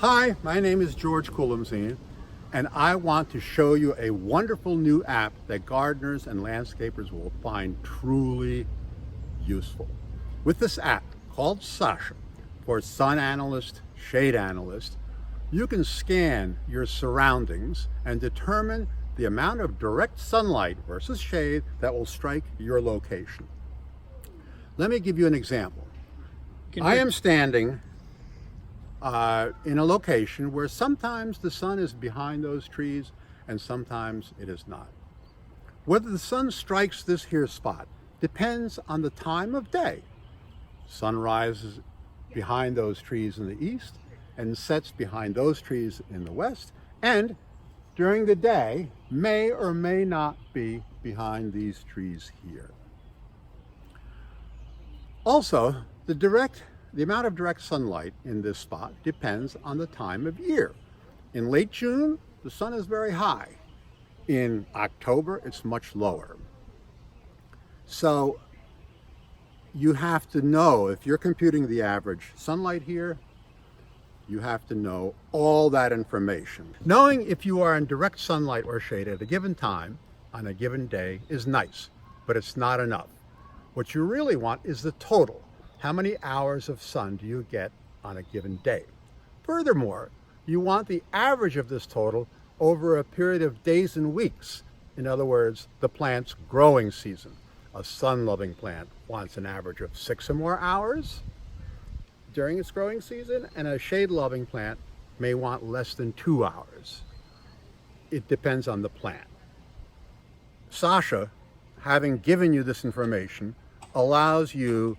Hi, my name is George Kulimzine, and I want to show you a wonderful new app that gardeners and landscapers will find truly useful. With this app called Sasha, for sun analyst, shade analyst, you can scan your surroundings and determine the amount of direct sunlight versus shade that will strike your location. Let me give you an example. I am standing in a location where sometimes the sun is behind those trees and sometimes it is not. Whether the sun strikes this here spot depends on the time of day. Sun rises behind those trees in the east and sets behind those trees in the west, and during the day may or may not be behind these trees here. Also, the amount of direct sunlight in this spot depends on the time of year. In late June, the sun is very high. In October, it's much lower. So you have to know, if you're computing the average sunlight here, you have to know all that information. Knowing if you are in direct sunlight or shade at a given time on a given day is nice, but it's not enough. What you really want is the total. How many hours of sun do you get on a given day? Furthermore, you want the average of this total over a period of days and weeks. In other words, the plant's growing season. A sun-loving plant wants an average of 6 or more hours during its growing season, and a shade-loving plant may want less than 2 hours. It depends on the plant. Sasha, having given you this information, allows you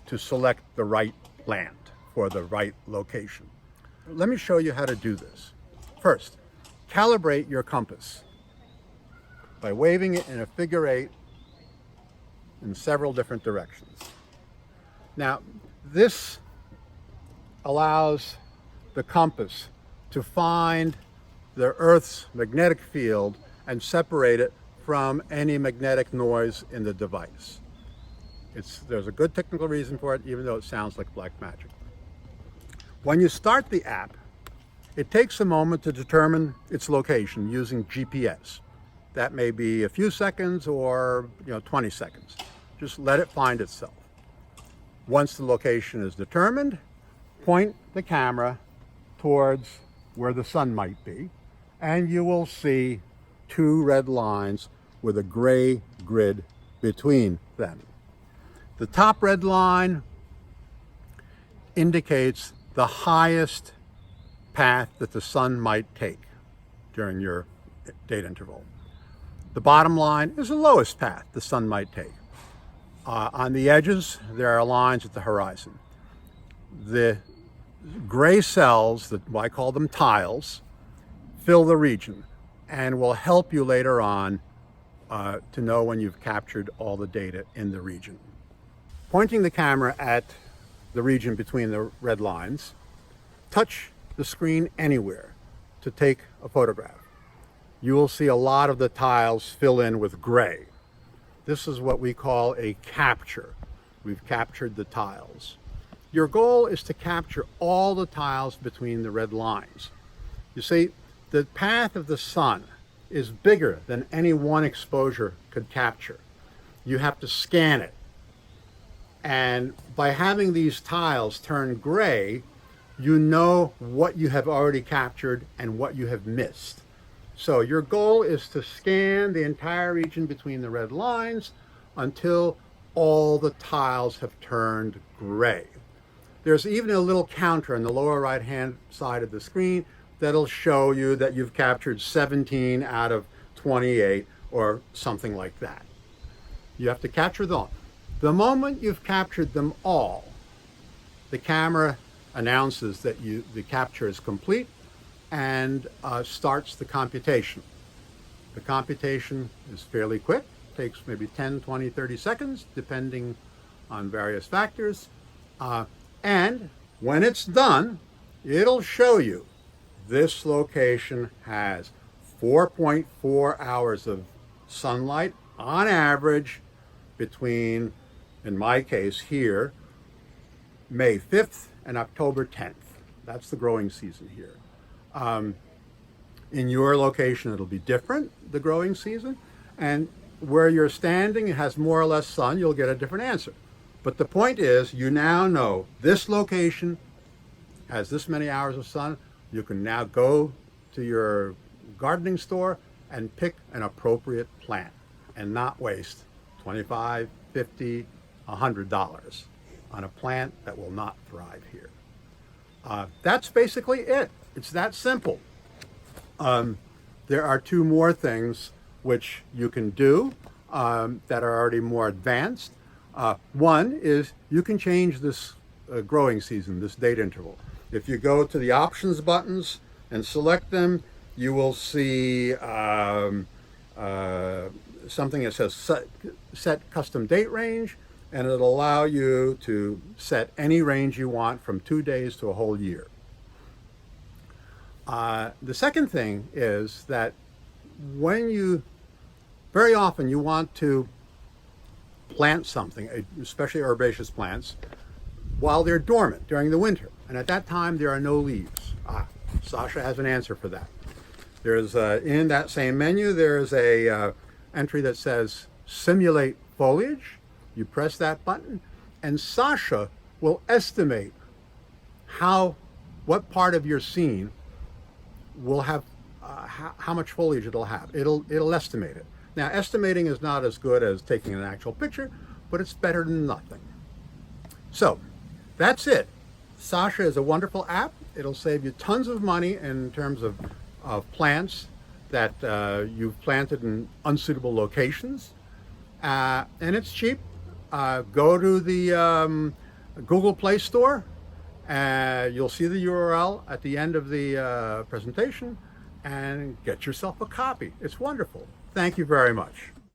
to select the right plant for the right location. Let me show you how to do this. First, calibrate your compass by waving it in a figure 8 in several different directions. Now, this allows the compass to find the Earth's magnetic field and separate it from any magnetic noise in the device. There's a good technical reason for it, even though it sounds like black magic. When you start the app, it takes a moment to determine its location using GPS. That may be a few seconds or 20 seconds. Just let it find itself. Once the location is determined, point the camera towards where the sun might be, and you will see 2 red lines with a gray grid between them. The top red line indicates the highest path that the sun might take during your date interval. The bottom line is the lowest path the sun might take. On the edges, there are lines at the horizon. The gray cells, I call them tiles, fill the region and will help you later on to know when you've captured all the data in the region. Pointing the camera at the region between the red lines, touch the screen anywhere to take a photograph. You will see a lot of the tiles fill in with gray. This is what we call a capture. We've captured the tiles. Your goal is to capture all the tiles between the red lines. You see, the path of the sun is bigger than any one exposure could capture. You have to scan it. And by having these tiles turn gray, you know what you have already captured and what you have missed. So your goal is to scan the entire region between the red lines until all the tiles have turned gray. There's even a little counter on the lower right hand side of the screen that'll show you that you've captured 17 out of 28 or something like that. You have to capture them all. The moment you've captured them all, the camera announces that the capture is complete and starts the computation. The computation is fairly quick, takes maybe 10, 20, 30 seconds, depending on various factors. And when it's done, it'll show you this location has 4.4 hours of sunlight on average between, in my case here, May 5th and October 10th. That's the growing season here. In your location, it'll be different, the growing season. And where you're standing, it has more or less sun, you'll get a different answer. But the point is, you now know this location has this many hours of sun. You can now go to your gardening store and pick an appropriate plant and not waste $25, $50, $100 on a plant that will not thrive here. That's basically it. It's that simple. There are two more things which you can do that are already more advanced. One is you can change this growing season, this date interval. If you go to the options buttons and select them, you will see something that says set custom date range, and it'll allow you to set any range you want from 2 days to a whole year. The second thing is that very often you want to plant something, especially herbaceous plants, while they're dormant during the winter. And at that time, there are no leaves. Sasha has an answer for that. There's in that same menu, there's a entry that says simulate foliage. You press that button, and Sasha will estimate what part of your scene will have how much foliage it'll have. It'll estimate it. Now, estimating is not as good as taking an actual picture, but it's better than nothing. So that's it. Sasha is a wonderful app. It'll save you tons of money in terms of plants that you've planted in unsuitable locations. And it's cheap. Go to the Google Play Store. You'll see the URL at the end of the presentation, and get yourself a copy. It's wonderful. Thank you very much.